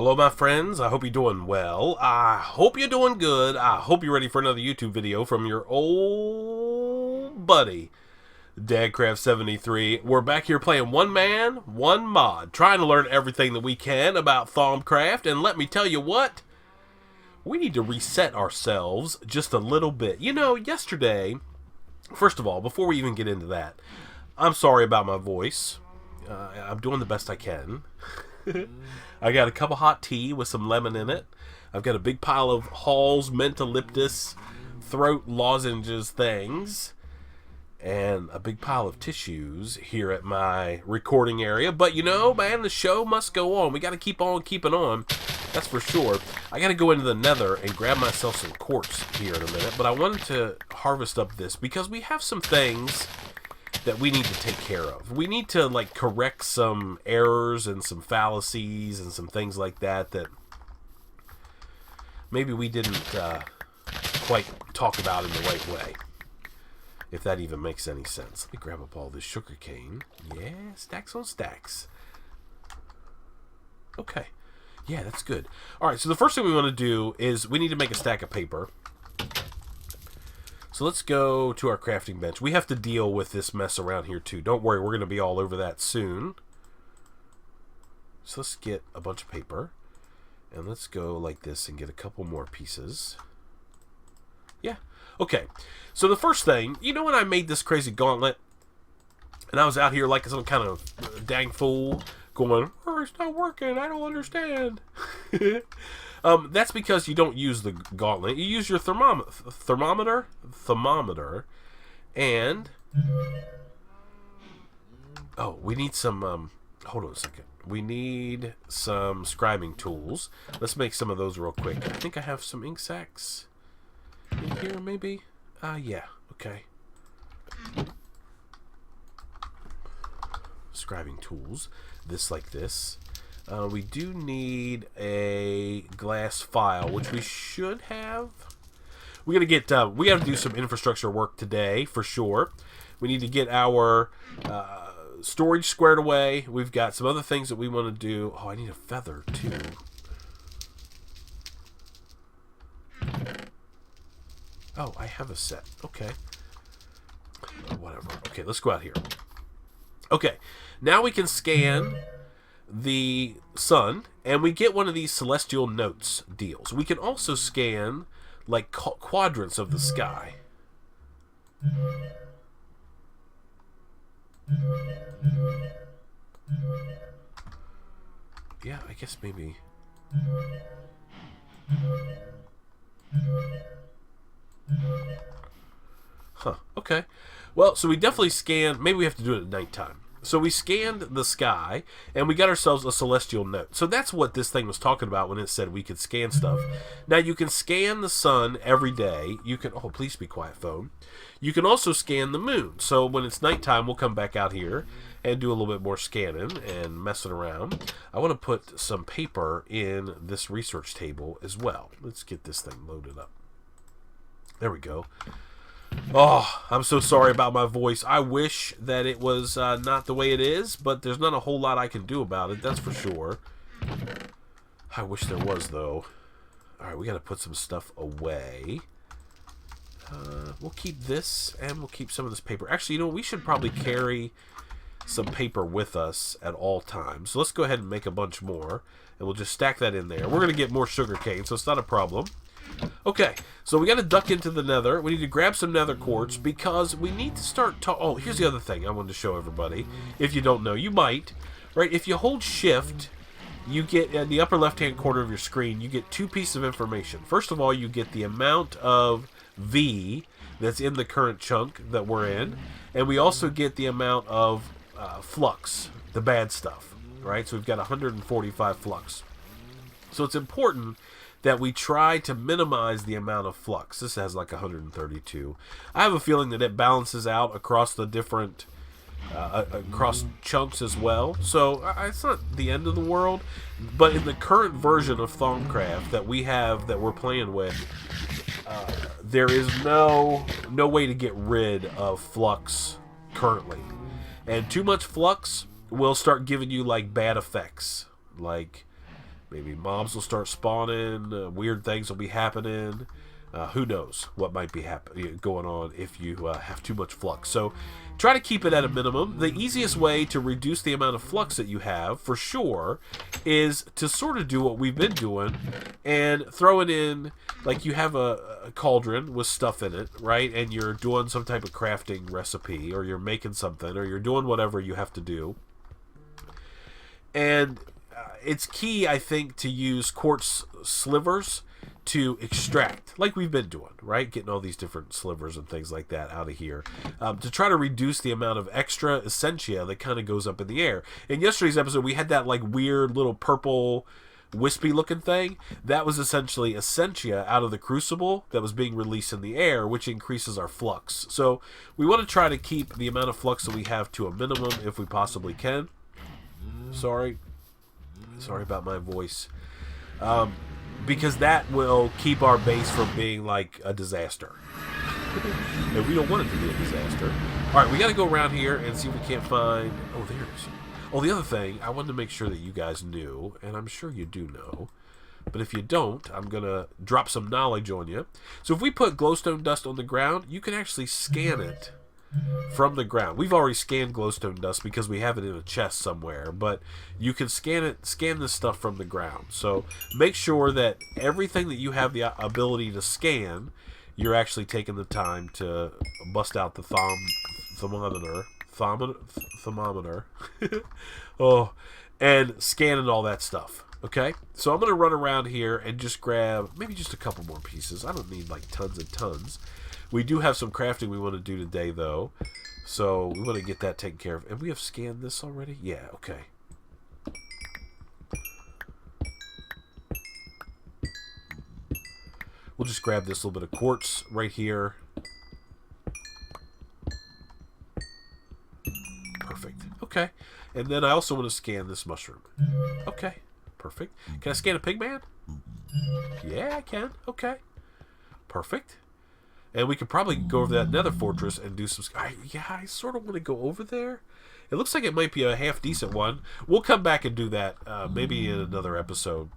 Hello my friends, I hope you're doing well. I hope you're doing good. I hope you're ready for another YouTube video from your old buddy, Thaumcraft73. We're back here playing one man, one mod, trying to learn everything that we can about Thaumcraft, and let me tell you what, we need to reset ourselves just a little bit. You know, yesterday, first of all, before we even get into that, I'm sorry about my voice. I'm doing the best I can. I got a cup of hot tea with some lemon in it. I've got a big pile of Hall's Mentoliptus throat lozenges things. And a big pile of tissues here at my recording area. But you know, man, the show must go on. We got to keep on keeping on. That's for sure. I got to go into the Nether and grab myself some quartz here in a minute. But I wanted to harvest up this because we have some things that we need to take care of. We need to like correct some errors and some fallacies and some things like that that maybe we didn't quite talk about in the right way. If that even makes any sense. Let me grab up all this sugar cane. Yeah, stacks on stacks. Okay. Yeah, that's good. Alright, so the first thing we want to do is we need to make a stack of paper. So let's go to our crafting bench. We have to deal with this mess around here too. Don't worry, we're going to be all over that soon. So let's get a bunch of paper. And let's go like this and get a couple more pieces. Yeah. Okay. So the first thing, you know when I made this crazy gauntlet? And I was out here like some kind of dang fool going, oh, it's not working, I don't understand. That's because you don't use the gauntlet. You use your thermometer, and oh, we need some. Hold on a second. We need some scribing tools. Let's make some of those real quick. I think I have some ink sacks in here, maybe. Yeah. Okay. Scribing tools. This like this. We do need a glass file, which we should have. We gotta get. We gotta do some infrastructure work today for sure. We need to get our storage squared away. We've got some other things that we want to do. Oh, I need a feather too. Oh, I have a set. Okay. Whatever. Okay, let's go out here. Okay, now we can scan the sun, and we get one of these celestial notes deals. We can also scan like quadrants of the sky. Yeah, I guess maybe. Huh, okay. Well, so we definitely scan. Maybe we have to do it at nighttime. So we scanned the sky, and we got ourselves a celestial note. So that's what this thing was talking about when it said we could scan stuff. Now, you can scan the sun every day. You can... Oh, please be quiet, phone. You can also scan the moon. So when it's nighttime, we'll come back out here and do a little bit more scanning and messing around. I want to put some paper in this research table as well. Let's get this thing loaded up. There we go. Oh, I'm so sorry about my voice. I wish that it was not the way it is, but there's not a whole lot I can do about it, that's for sure. I wish there was, though. Alright, we gotta put some stuff away. We'll keep this, and we'll keep some of this paper. Actually, you know, we should probably carry some paper with us at all times. So let's go ahead and make a bunch more, and we'll just stack that in there. We're gonna get more sugar cane, so it's not a problem. Okay, so we got to duck into the Nether. We need to grab some Nether quartz because we need to start. Oh, here's the other thing I wanted to show everybody. If you don't know, you might, right? If you hold Shift, you get in the upper left-hand corner of your screen. You get two pieces of information. First of all, you get the amount of V that's in the current chunk that we're in, and we also get the amount of flux, the bad stuff, right? So we've got 145 flux. So it's important that we try to minimize the amount of flux. This has like 132. I have a feeling that it balances out across the different, across chunks as well. So it's not the end of the world. But in the current version of Thaumcraft that we have, that we're playing with, there is no way to get rid of flux currently. And too much flux will start giving you like bad effects. Like Maybe mobs will start spawning. Weird things will be happening. Who knows what might be going on if you have too much flux. So try to keep it at a minimum. The easiest way to reduce the amount of flux that you have, for sure, is to sort of do what we've been doing and throw it in, like you have a cauldron with stuff in it, right? And you're doing some type of crafting recipe, or you're making something, or you're doing whatever you have to do. And it's key, I think, to use quartz slivers to extract, like we've been doing, right? Getting all these different slivers and things like that out of here, to try to reduce the amount of extra essentia that kind of goes up in the air. In yesterday's episode, we had that like weird little purple wispy looking thing. That was essentially essentia out of the crucible that was being released in the air, which increases our flux. So we want to try to keep the amount of flux that we have to a minimum if we possibly can. Sorry about my voice. Because that will keep our base from being like a disaster. And we don't want it to be a disaster. Alright, we got to go around here and see if we can't find... Oh, there's... Oh, the other thing, I wanted to make sure that you guys knew, and I'm sure you do know, but if you don't, I'm going to drop some knowledge on you. So if we put glowstone dust on the ground, you can actually scan it from the ground. We've already scanned glowstone dust because we have it in a chest somewhere, but you can scan this stuff from the ground. So make sure that everything that you have the ability to scan, you're actually taking the time to bust out the thermometer, oh, and scanning all that stuff. Okay, so I'm gonna run around here and just grab maybe just a couple more pieces. I don't need like tons and tons. We do have some crafting we want to do today, though, so we want to get that taken care of. And we have scanned this already? Yeah, okay. We'll just grab this little bit of quartz right here. Perfect. Okay. And then I also want to scan this mushroom. Okay. Perfect. Can I scan a pigman? Yeah, I can. Okay. Perfect. And we could probably go over that nether fortress and do some... yeah, I sort of want to go over there. It looks like it might be a half-decent one. We'll come back and do that maybe in another episode.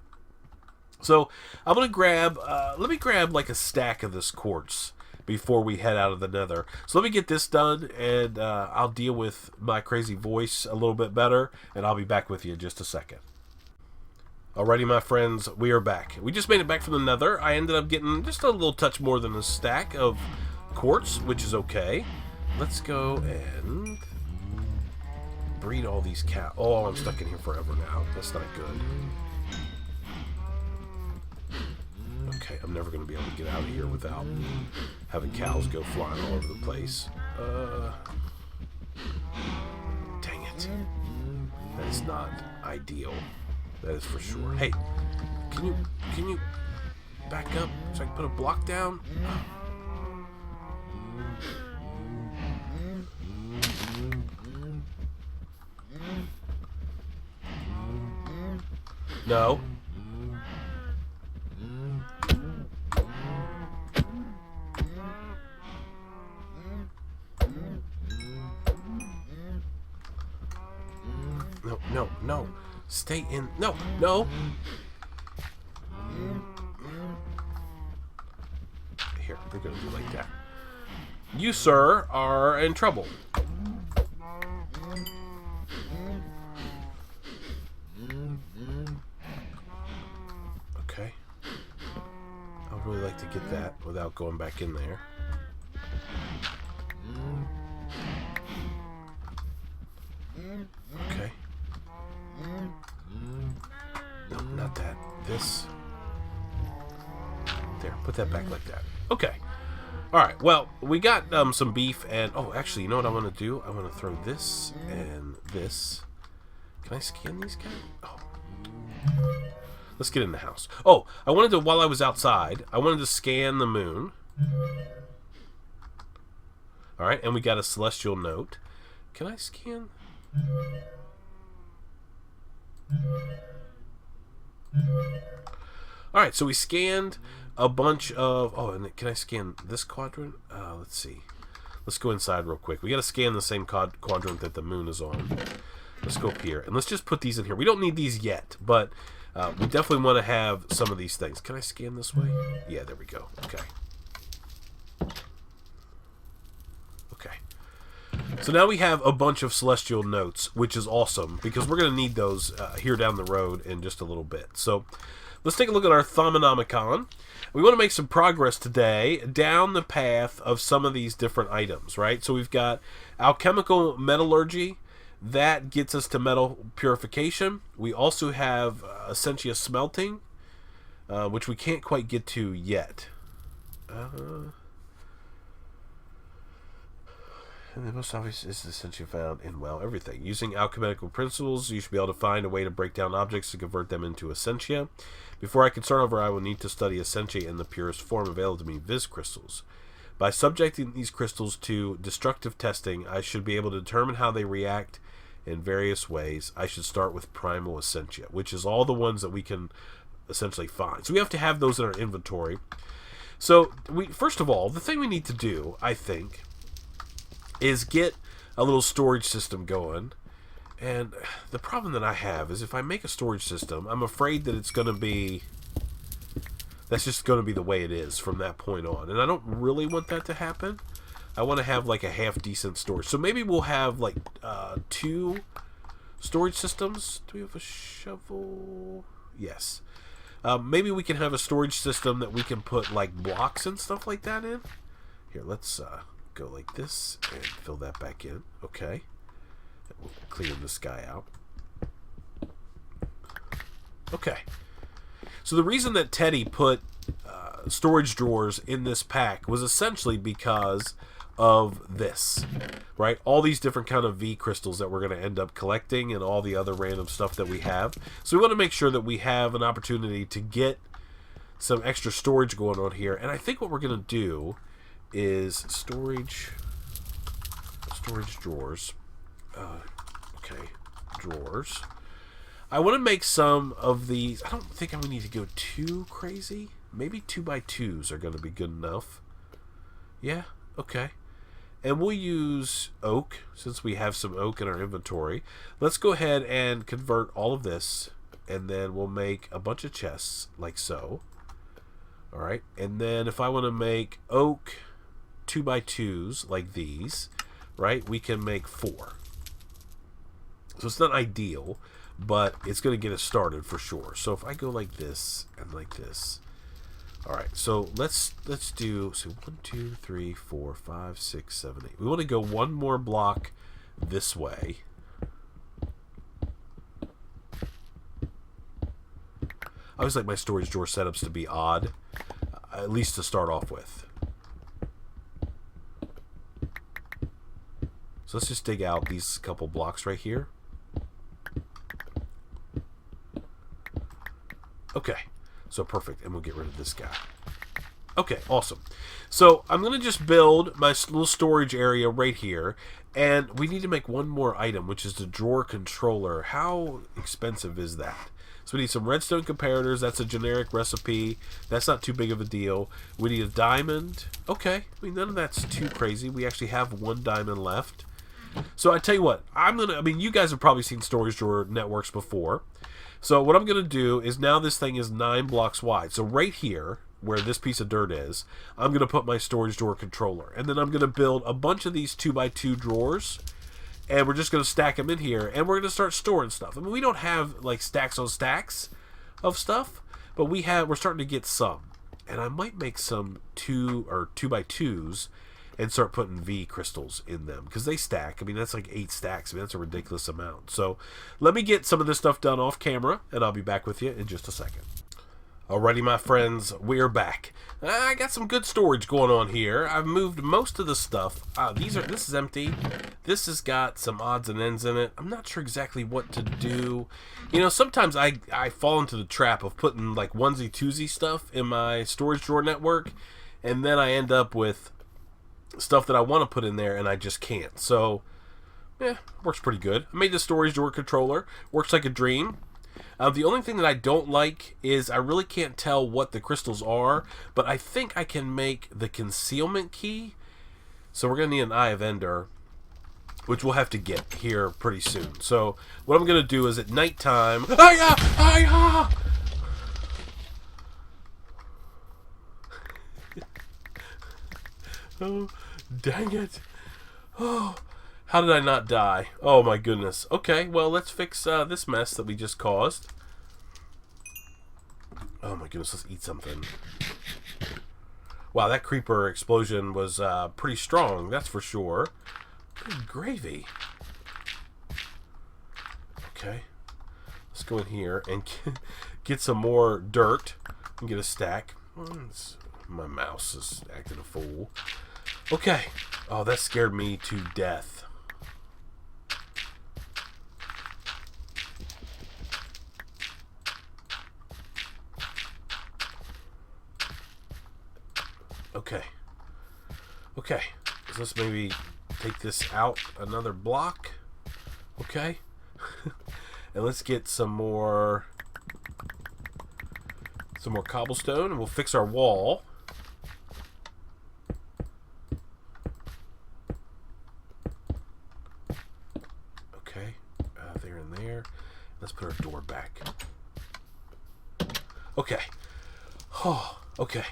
So I'm going to grab... let me grab like a stack of this quartz before we head out of the nether. So let me get this done, and I'll deal with my crazy voice a little bit better, and I'll be back with you in just a second. Alrighty, my friends, we are back. We just made it back from the nether. I ended up getting just a little touch more than a stack of quartz, which is okay. Let's go and breed all these cows. Oh, I'm stuck in here forever now. That's not good. Okay, I'm never going to be able to get out of here without having cows go flying all over the place. Dang it. That is not ideal. That is for sure. Hey, can you back up so I can put a block down? No. No. Stay in. No. Here, we're going to do like that. You, sir, are in trouble. Okay. I would really like to get that without going back in there. Okay. No, not that. This. There, put that back like that. Okay. Alright, well, we got some beef and... Oh, actually, you know what I want to do? I want to throw this and this. Can I scan these guys? Oh. Let's get in the house. Oh, I wanted to, while I was outside, I wanted to scan the moon. Alright, and we got a celestial note. Can I scan... Alright, so we scanned a bunch of... Oh, and can I scan this quadrant? Let's see. Let's go inside real quick. We got to scan the same quadrant that the moon is on. Let's go up here. And let's just put these in here. We don't need these yet, but We definitely want to have some of these things. Can I scan this way? Yeah, there we go. Okay. Okay. So now we have a bunch of celestial notes, which is awesome, because we're going to need those here down the road in just a little bit. So let's take a look at our Thauminomicon. We want to make some progress today down the path of some of these different items, right? So we've got alchemical metallurgy. That gets us to metal purification. We also have Essentia smelting, which we can't quite get to yet. And the most obvious is the Essentia found in, well, everything. Using alchemical principles, you should be able to find a way to break down objects and convert them into Essentia. Before I can start over, I will need to study Essentia in the purest form available to me, Viz crystals. By subjecting these crystals to destructive testing, I should be able to determine how they react in various ways. I should start with primal Essentia, which is all the ones that we can essentially find. So we have to have those in our inventory. So first of all, the thing we need to do, I think, is get a little storage system going. And the problem that I have is if I make a storage system, I'm afraid that it's going to be... that's just going to be the way it is from that point on. And I don't really want that to happen. I want to have like a half-decent storage. So maybe we'll have like 2 storage systems. Do we have a shovel? Yes. Maybe we can have a storage system that we can put like blocks and stuff like that in. Here, let's go like this and fill that back in. Okay. We'll clean this guy out. Okay. So the reason that Teddy put storage drawers in this pack was essentially because of this, right? All these different kind of V crystals that we're going to end up collecting and all the other random stuff that we have. So we want to make sure that we have an opportunity to get some extra storage going on here. And I think what we're going to do is storage drawers. Okay, drawers. I want to make some of these. I don't think I'm going to need to go too crazy. Maybe 2x2s are going to be good enough. Yeah, okay. And we'll use oak, since we have some oak in our inventory. Let's go ahead and convert all of this, and then we'll make a bunch of chests, like so. Alright, and then if I want to make oak 2x2s, like these, right, we can make 4. So it's not ideal, but it's going to get us started for sure. So if I go like this and like this. Alright, so let's do, so 1, 2, 3, 4, 5, 6, 7, 8. We want to go one more block this way. I always like my storage drawer setups to be odd, at least to start off with. So let's just dig out these couple blocks right here. Okay, so perfect, and we'll get rid of this guy. Okay, awesome. So I'm going to just build my little storage area right here, and we need to make one more item, which is the drawer controller. How expensive is that? So we need some redstone comparators. That's a generic recipe. That's not too big of a deal. We need a diamond. Okay, I mean, none of that's too crazy. We actually have 1 diamond left. So I tell you what, you guys have probably seen storage drawer networks before. So what I'm going to do is, now this thing is 9 blocks wide. So right here, where this piece of dirt is, I'm going to put my storage drawer controller. And then I'm going to build a bunch of these 2x2 drawers. And we're just going to stack them in here. And we're going to start storing stuff. I mean, we don't have like stacks on stacks of stuff. But we're starting to get some. And I might make some 2x2s and start putting V crystals in them, because they stack. I mean, that's like 8 stacks. I mean, that's a ridiculous amount. So let me get some of this stuff done off camera, and I'll be back with you in just a second. Alrighty, my friends, we're back. I got some good storage going on here. I've moved most of the stuff. This is empty. This has got some odds and ends in it. I'm not sure exactly what to do. You know, sometimes I fall into the trap of putting like onesie twosie stuff in my storage drawer network, and then I end up with stuff that I want to put in there and I just can't. So, works pretty good. I made the storage drawer controller. Works like a dream. The only thing that I don't like is I really can't tell what the crystals are, but I think I can make the concealment key. So we're going to need an Eye of Ender, which we'll have to get here pretty soon. So what I'm going to do is at nighttime... Oh, dang it. Oh, how did I not die? Oh my goodness. Okay, well, let's fix this mess that we just caused. Oh my goodness, let's eat something. Wow, that creeper explosion was pretty strong, that's for sure. Good gravy. Okay, let's go in here and get some more dirt and get a stack. My mouse is acting a fool. Okay. Oh, that scared me to death. Okay. Okay. So let's maybe take this out another block. Okay. And let's get some more cobblestone, and we'll fix our wall. Okay. There and there. Let's put our door back. Okay. Oh, okay.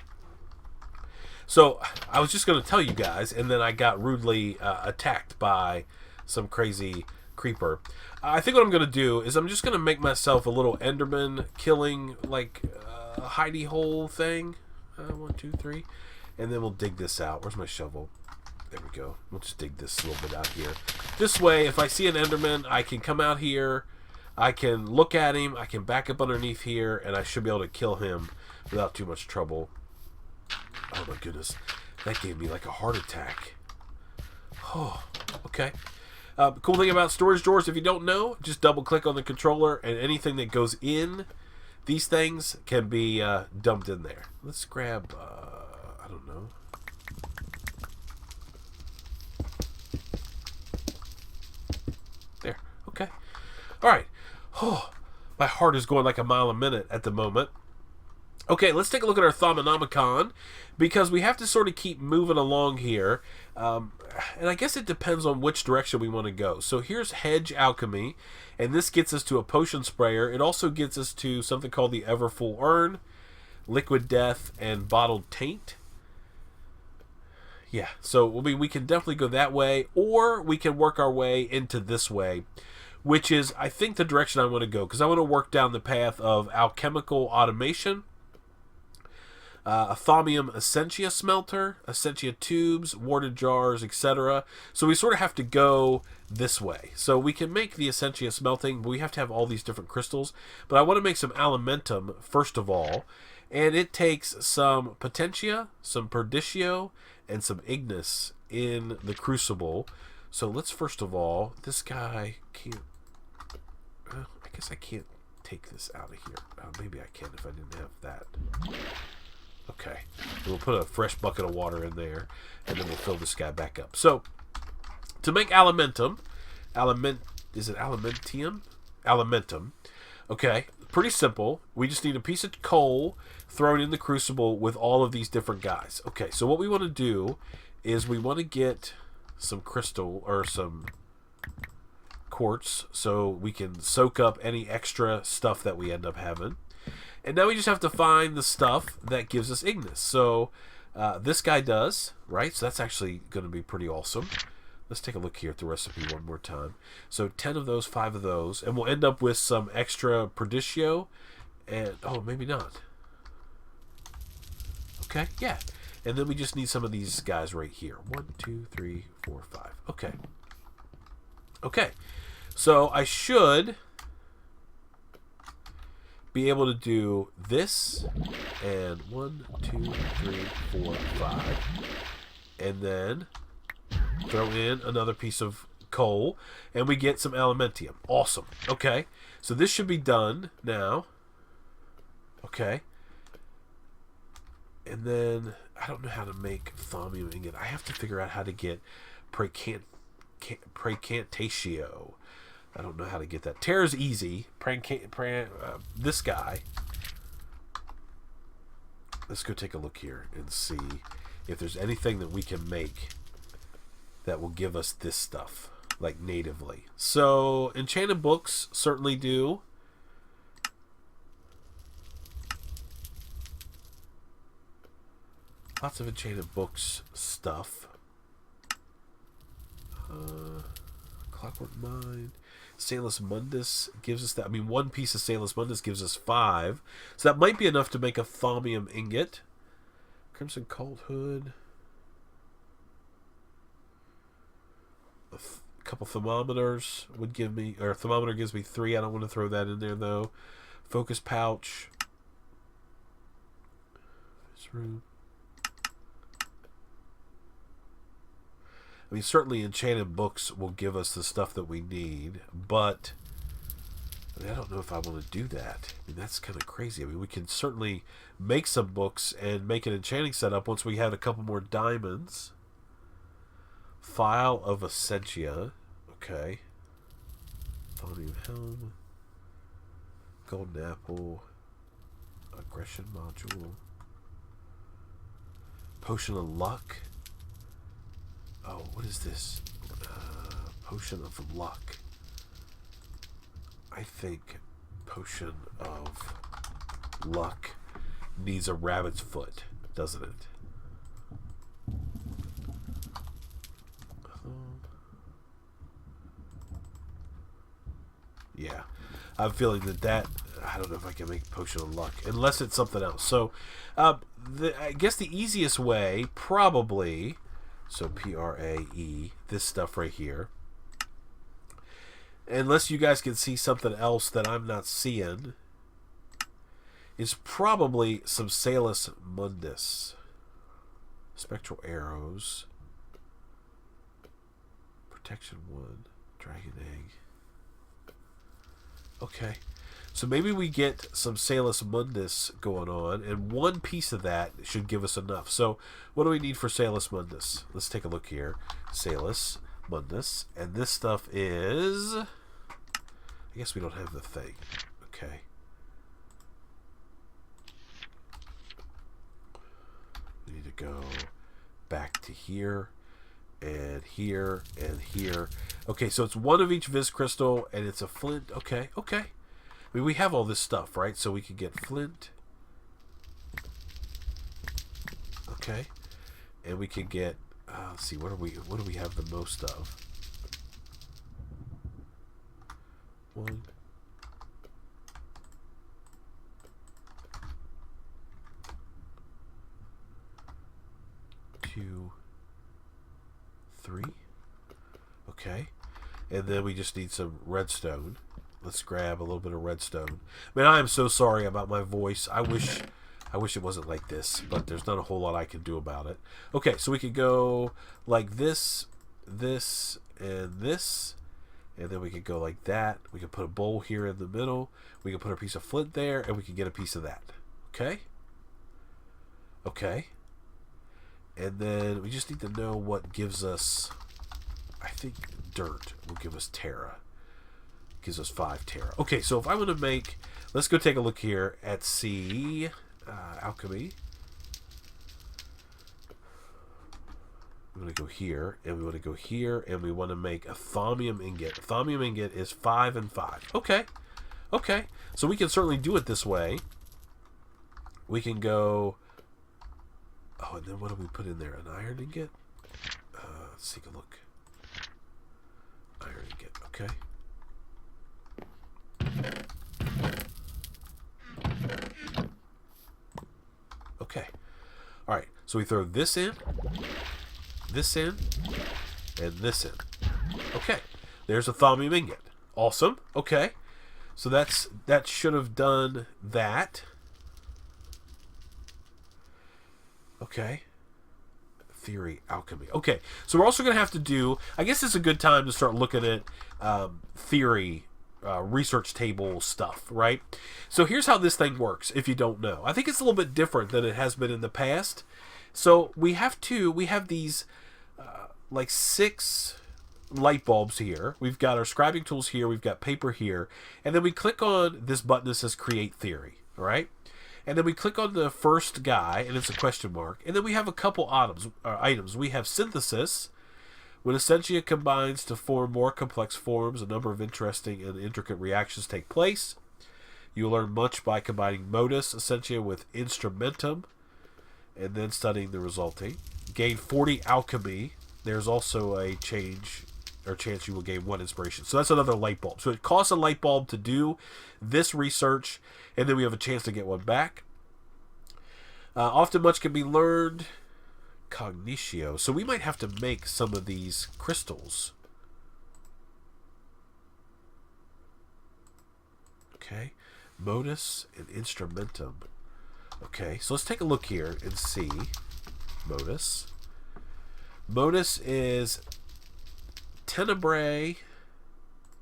So, I was just going to tell you guys, and then I got rudely attacked by some crazy creeper. I think what I'm going to do is I'm just going to make myself a little Enderman killing, like, hidey hole thing. 1, 2, 3. And then we'll dig this out. Where's my shovel? There we go. We'll just dig this little bit out here. This way, if I see an Enderman, I can come out here, I can look at him, I can back up underneath here, and I should be able to kill him without too much trouble. Oh my goodness, that gave me like a heart attack. Oh, okay. Cool thing about storage drawers, if you don't know, just double click on the controller and anything that goes in these things can be dumped in there. Let's grab, I don't know. There, okay. Alright. Oh, my heart is going like a mile a minute at the moment. Okay, let's take a look at our Thauminomicon, because we have to sort of keep moving along here. And I guess it depends on which direction we want to go. So here's Hedge Alchemy, and this gets us to a potion sprayer. It also gets us to something called the Everfull Urn, Liquid Death, and Bottled Taint. Yeah, so we can definitely go that way, or we can work our way into this way, which is, I think, the direction I want to go, because I want to work down the path of alchemical automation, a Thaumium Essentia smelter, Essentia tubes, warded jars, etc. So we sort of have to go this way. So we can make the Essentia smelting, but we have to have all these different crystals. But I want to make some Alimentum first of all, and it takes some Potentia, some Perditio, and some Ignis in the Crucible. So let's first of all, this guy can't... I guess I can't take this out of here. Maybe I can if I didn't have that. Okay, we'll put a fresh bucket of water in there, and then we'll fill this guy back up. So, to make Alimentum, is it Alimentium? Alimentum. Okay, pretty simple. We just need a piece of coal thrown in the crucible with all of these different guys. Okay, so what we want to do is we want to get some crystal, or some quartz, so we can soak up any extra stuff that we end up having. And now we just have to find the stuff that gives us Ignis. So this guy does, right? So that's actually going to be pretty awesome. Let's take a look here at the recipe one more time. So 10 of those, 5 of those, and we'll end up with some extra Perditio. And, oh, maybe not. Okay, yeah. And then we just need some of these guys right here. 1, 2, 3, 4, 5. Okay. Okay. So I should be able to do this, and 1, 2, 3, 4, 5, and then throw in another piece of coal, and we get some Alimentium. Awesome. Okay, so this should be done now. Okay, and then I don't know how to make Thaumium ingot. I have to figure out how to get Praecantatio. I don't know how to get that. Terra's easy. This guy. Let's go take a look here and see if there's anything that we can make that will give us this stuff, like natively. So, enchanted books certainly do. Lots of enchanted books stuff. Clockwork Mine. Salus Mundus gives us that. I mean, one piece of Salus Mundus gives us 5. So that might be enough to make a Thaumium ingot. Crimson Cult Hood. A couple thermometers would give me, or thermometer gives me 3. I don't want to throw that in there though. Focus pouch. This room. I mean, certainly enchanted books will give us the stuff that we need, but I mean, I don't know if I want to do that. I mean, that's kind of crazy. I mean, we can certainly make some books and make an enchanting setup once we have a couple more diamonds. File of Essentia. Okay. Thaumium Helm. Golden Apple. Aggression Module. Potion of Luck. Oh, what is this? Potion of Luck. I think Potion of Luck needs a rabbit's foot, doesn't it? Yeah. I'm feeling that I don't know if I can make Potion of Luck, unless it's something else. So, I guess the easiest way, probably... So P-R-A-E, this stuff right here. Unless you guys can see something else that I'm not seeing, is probably some Salus Mundus. Spectral Arrows. Protection 1. Dragon Egg. Okay. So maybe we get some Salus Mundus going on, and one piece of that should give us enough. So what do we need for Salus Mundus? Let's take a look here. Salus Mundus. And this stuff is... I guess we don't have the thing. Okay. We need to go back to here, and here, and here. Okay, so it's one of each Viz Crystal, and it's a flint. Okay, okay. I mean, we have all this stuff, right? So we can get flint. Okay. And we can get, let's see, what do we have the most of? 1, 2, 3. Okay. And then we just need some redstone. Let's grab a little bit of redstone. Man, I am so sorry about my voice. I wish it wasn't like this, but there's not a whole lot I can do about it. Okay, so we could go like this, this, and this, and then we could go like that. We could put a bowl here in the middle. We could put a piece of flint there, and we could get a piece of that. Okay? Okay. And then we just need to know what gives us, I think dirt will give us Terra. Gives us 5 Terra. Okay, so if I want to make, let's go take a look here at C, alchemy. We want to go here, and we want to go here, and we want to make a Thaumium ingot. Thaumium ingot is 5 and 5. Okay, okay. So we can certainly do it this way. We can go. Oh, and then what do we put in there? An iron ingot. Let's take a look. Iron ingot. Okay. Okay. Alright, so we throw this in, and this in. Okay. There's a Thaumium ingot. Awesome. Okay. So that should have done that. Okay. Theory, alchemy. Okay. So we're also going to have to do, I guess it's a good time to start looking at theory research table stuff, right? So here's how this thing works, if you don't know. I think it's a little bit different than it has been in the past. So we have these like 6 light bulbs here. We've got our scribing tools here. We've got paper here. And then we click on this button that says create theory, all right? And then we click on the first guy, and it's a question mark. And then we have a couple items. We have synthesis. When Essentia combines to form more complex forms, a number of interesting and intricate reactions take place. You will learn much by combining Modus Essentia with Instrumentum. and then studying the resulting. Gain 40 alchemy. There's also a change or chance you will gain 1 inspiration. So that's another light bulb. So it costs a light bulb to do this research, and then we have a chance to get 1 back. Often much can be learned. Cognitio. So we might have to make some of these crystals. Okay. Modus and instrumentum. Okay, so let's take a look here and see. Modus. Modus is tenebrae.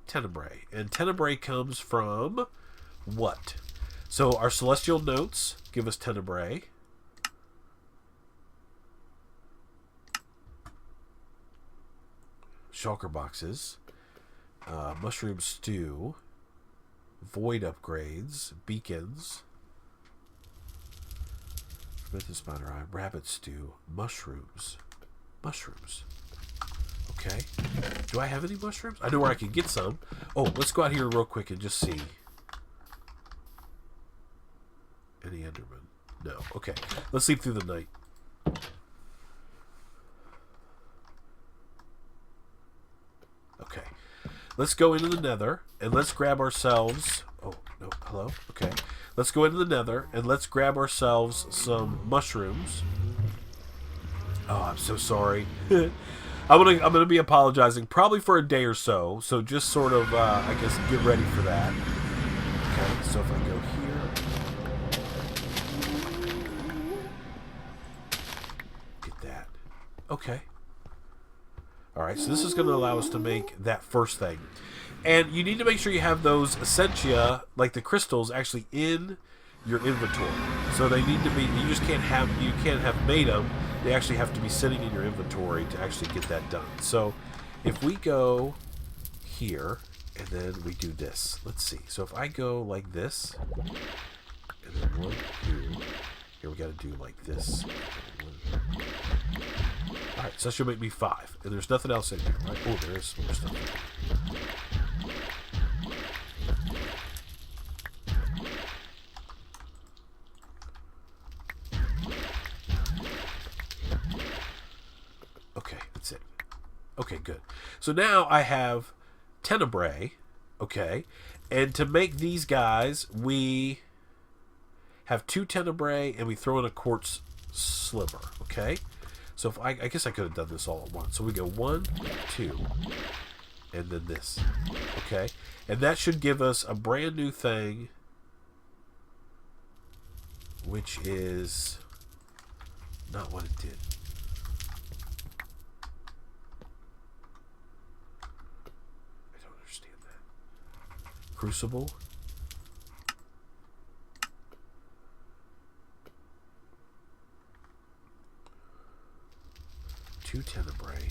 Tenebrae. And tenebrae comes from what? So our celestial notes give us tenebrae. Shulker boxes. Mushroom stew. Void upgrades. Beacons. Fermented spider eye. Rabbit stew. Mushrooms. Mushrooms. Okay. Do I have any mushrooms? I know where I can get some. Oh, let's go out here real quick and just see. Any Enderman? No. Okay. Let's sleep through the night. Okay. Let's go into the Nether and let's grab ourselves... Oh, no. Hello? Okay. Let's go into the Nether and let's grab ourselves some mushrooms. Oh, I'm so sorry. I'm gonna be apologizing probably for a day or so. So just sort of, I guess, get ready for that. Okay, so if I go here, get that. Okay. All right, so this is going to allow us to make that first thing, and you need to make sure you have those essentia, like the crystals, actually in your inventory. So they need to be. You just can't have. You can't have made them. They actually have to be sitting in your inventory to actually get that done. So if we go here and then we do this, let's see. So if I go like this, and then 1, 2, here we got to do like this. All right, so that should make me 5, and there's nothing else in here, right? Oh, there is some more stuff. Okay, that's it. Okay, good. So now I have tenebrae, okay, and to make these guys, we have 2 tenebrae, and we throw in a quartz sliver, okay? So if I guess I could have done this all at once. So we go 1, 2, and then this, okay? And that should give us a brand new thing, which is not what it did. I don't understand that. Crucible. Two tenebrae.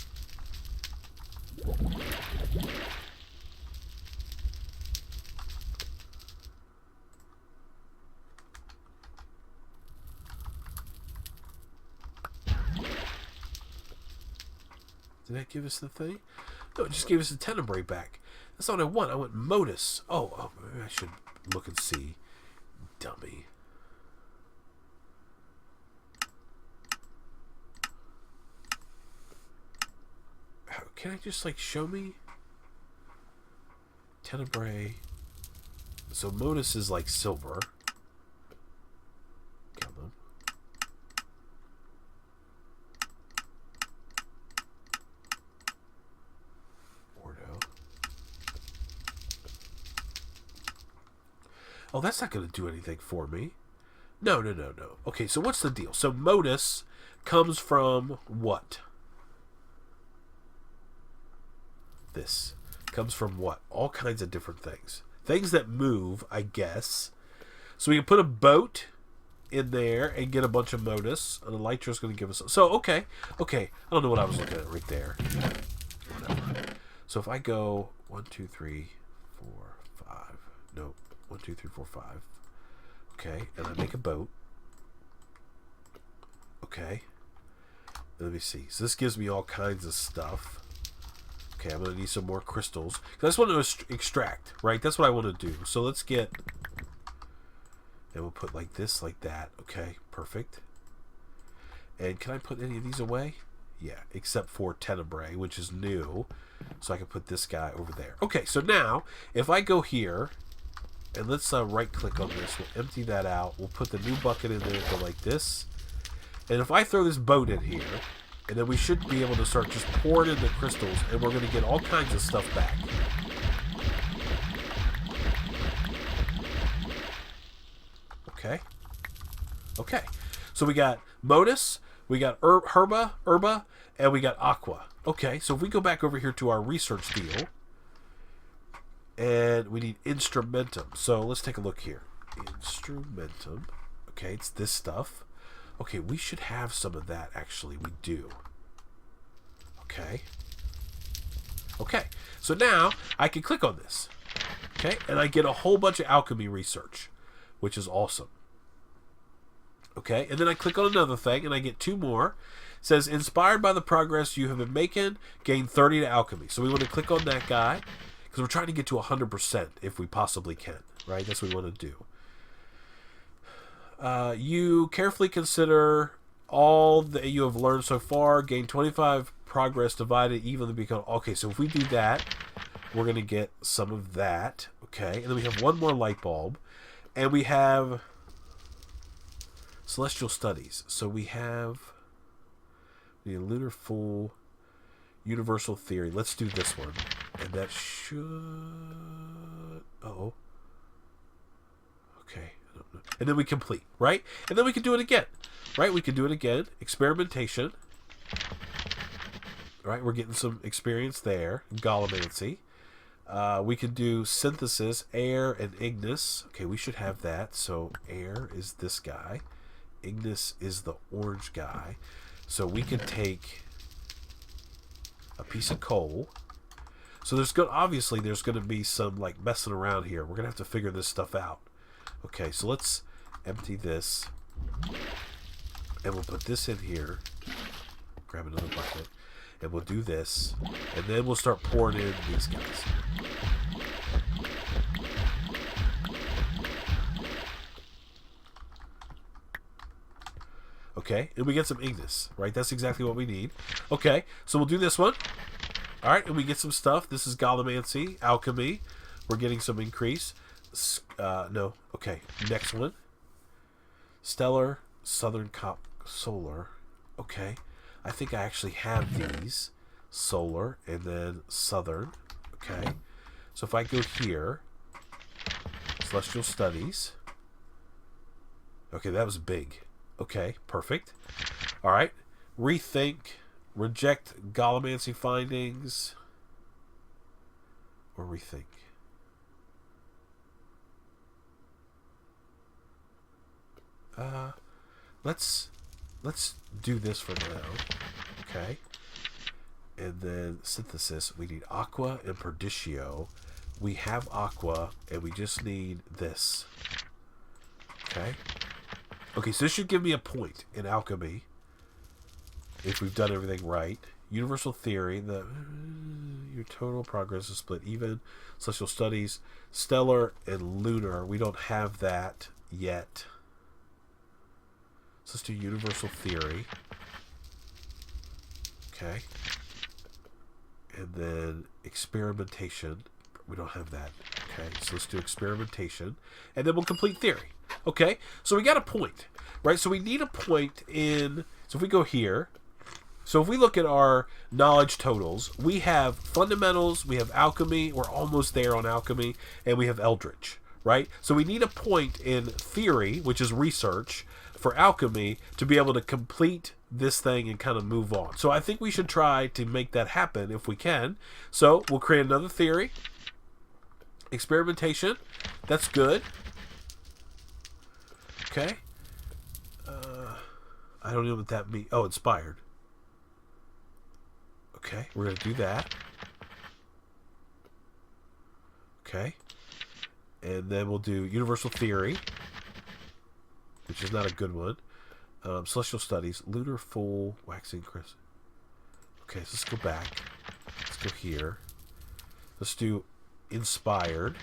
Did that give us the thing? No, it just gave us the tenebrae back. That's not what I want. I want modus. Oh, maybe I should look and see. Dummy. Can I just, like, show me? Tenebrae. So modus is like silver. Come on. Ordo. Oh, that's not going to do anything for me. No. Okay, so what's the deal? So modus comes from what? This comes from what? All kinds of different things. Things that move, I guess. So we can put a boat in there and get a bunch of modus. And Elytra is going to give us... So, okay. I don't know what I was looking at right there. Whatever. So if I go 1, 2, 3, 4, 5. No. 1, 2, 3, 4, 5. Okay. And I make a boat. Okay. Let me see. So this gives me all kinds of stuff. Okay, I'm going to need some more crystals. I just want to extract, right? That's what I want to do. So let's get... And we'll put like this, like that. Okay, perfect. And can I put any of these away? Yeah, except for tenebrae, which is new. So I can put this guy over there. Okay, so now, if I go here, and let's right-click on this. We'll empty that out. We'll put the new bucket in there, go like this. And if I throw this boat in here, and then we should be able to start just pouring in the crystals, and we're going to get all kinds of stuff back. Okay. Okay. So we got Modus, we got Herba, and we got Aqua. Okay, so if we go back over here to our research deal, and we need Instrumentum. So let's take a look here. Instrumentum. Okay, it's this stuff. Okay, we should have some of that, actually. We do. Okay. Okay, so now I can click on this. Okay, and I get a whole bunch of alchemy research, which is awesome. Okay, and then I click on another thing, and I get 2 more. It says, inspired by the progress you have been making, gain 30 to alchemy. So we want to click on that guy, because we're trying to get to 100% if we possibly can, right? That's what we want to do. You carefully consider all that you have learned so far. Gain 25 progress divided evenly. Become okay. So if we do that, we're going to get some of that. Okay, and then we have 1 more light bulb, and we have celestial studies. So we have the lunar full universal theory. Let's do this one, and that should. Uh-oh. Okay. And then we complete, right? And then we can do it again, right? We can do it again. Experimentation. Right? We're getting some experience there. Golomancy. We can do synthesis, air, and Ignis. Okay, we should have that. So air is this guy. Ignis is the orange guy. So we can take a piece of coal. So obviously there's going to be some like messing around here. We're going to have to figure this stuff out. Okay, so let's empty this, and we'll put this in here, grab another bucket, and we'll do this, and then we'll start pouring in these guys. Okay, and we get some Ignis, right? That's exactly what we need. Okay, so we'll do this one. All right, and we get some stuff. This is Golomancy, Alchemy. We're getting some increase. No. Okay. Next one. Stellar, Southern Solar. Okay. I think I actually have these. Solar and then Southern. Okay. So if I go here, Celestial Studies. Okay, that was big. Okay, perfect. All right. Rethink. Reject Golomancy findings. Or rethink. Let's do this for now. Okay. And then synthesis, we need aqua and perditio. We have aqua, and we just need this. Okay. Okay, so this should give me a point in alchemy if we've done everything right. Universal theory, your total progress is split even. Celestial studies, stellar and lunar. We don't have that yet. So let's do universal theory. Okay. And then experimentation. We don't have that. Okay, so let's do experimentation. And then we'll complete theory. Okay, so we got a point, right? So we need a point in... So if we go here... So if we look at our knowledge totals, we have fundamentals, we have alchemy, we're almost there on alchemy, and we have eldritch, right? So we need a point in theory, which is research, for alchemy to be able to complete this thing and kind of move on. So I think we should try to make that happen if we can. So we'll create another theory. Experimentation. That's good. Okay. I don't know what that means. Oh, inspired. Okay, we're going to do that. Okay. And then we'll do universal theory, which is not a good one. Celestial studies, lunar full, waxing crystal. Okay, so let's go back. Let's go here. Let's do inspired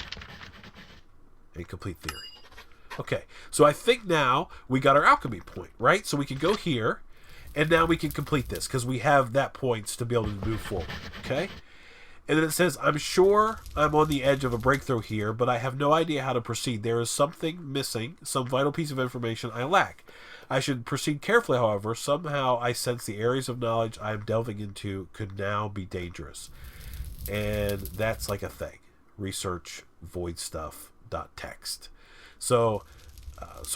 and complete theory. Okay, so I think now we got our alchemy point, right? So we can go here, And now we can complete this because we have that points to be able to move forward. Okay? And then it says, I'm sure I'm on the edge of a breakthrough here, but I have no idea how to proceed. There is something missing, some vital piece of information I lack. I should proceed carefully, however. Somehow I sense the areas of knowledge I am delving into could now be dangerous. And that's like a thing. Research void stuff .text. So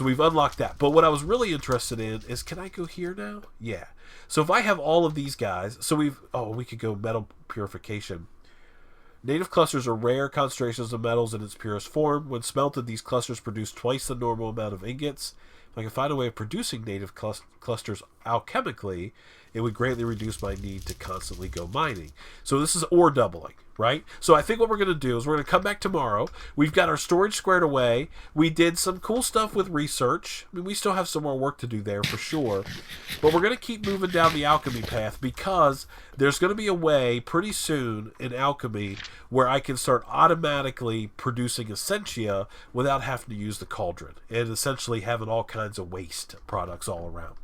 we've unlocked that. But what I was really interested in is, can I go here now? Yeah. So if I have all of these guys, so we could go metal purification. Native clusters are rare concentrations of metals in its purest form. When smelted, these clusters produce twice the normal amount of ingots. If I can find a way of producing native clusters alchemically, it would greatly reduce my need to constantly go mining. So this is ore doubling, right? So I think what we're going to do is we're going to come back tomorrow. We've got our storage squared away. We did some cool stuff with research. I mean, we still have some more work to do there for sure. But we're going to keep moving down the alchemy path because there's going to be a way pretty soon in alchemy where I can start automatically producing essentia without having to use the cauldron and essentially having all kinds of waste products all around.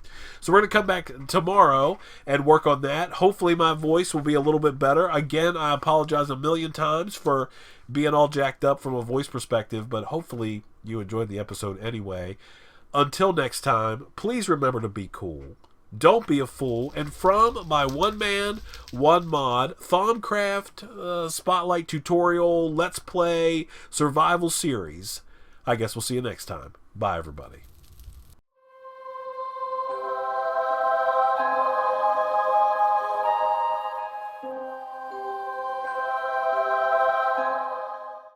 So we're going to come back tomorrow and work on that. Hopefully my voice will be a little bit better. Again, I apologize a million times for being all jacked up from a voice perspective, but hopefully you enjoyed the episode anyway. Until next time, please remember to be cool. Don't be a fool. And from my one man, one mod, Thaumcraft Spotlight Tutorial, Let's Play, Survival Series, I guess we'll see you next time. Bye, everybody.